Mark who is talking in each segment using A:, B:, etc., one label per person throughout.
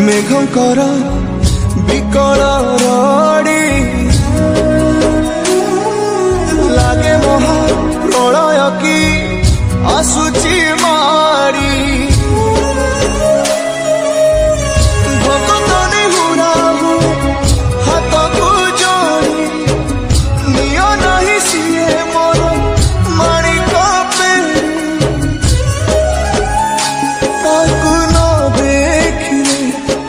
A: মেঘঙ্কর বিকল রড়ি লাগে মহা প্রলয় কি আসুচি মারি ভক্তনি হুরাবু হাতকু জড়ি নিয় নাহি সিয়ে মোর মাণিক পেরি তাকু ন দেখিলে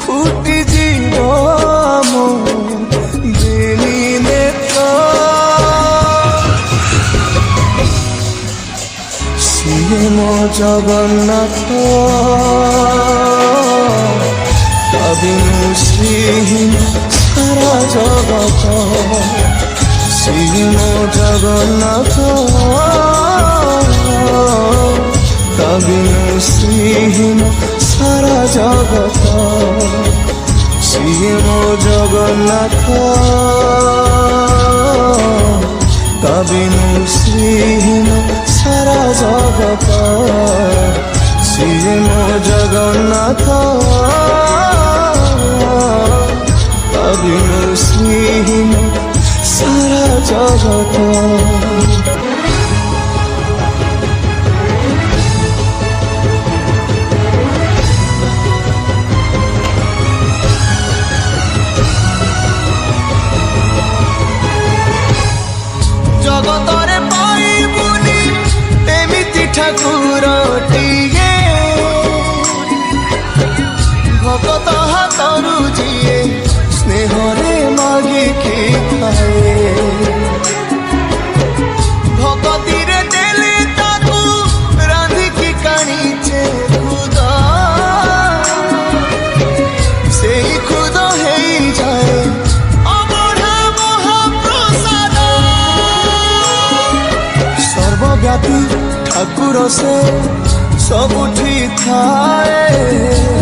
A: ফুটি জীব মো বেনি নেত্র সিয়ে মো জগন্নাথ বিনু শ্রীহীন সারা জগত সিয়ে মো জগন্নাথ বিনু শ্রীহীন সারা জগত সিয়ে মো জগন্নাথ বিনু শ্রীহীন সারা জগত সিয়ে মো জগন্নাথ বিনু শ্রীহীন সারা জগত জগতরে পাইবুনি এমিতি ঠাকুরটিয়ে ভকত হাতরু যিয়ে স্নেহরে মাগিকি খায়ে ভকতিরে দেলে তাকু রাঁধিকি কাଣିছে খুদ সেই খুদ হেই যায় অবঢ়া মহাপ্রসাদ সর্বব্যাপী ঠাকুর সে ସବୁଠି ଥାଏ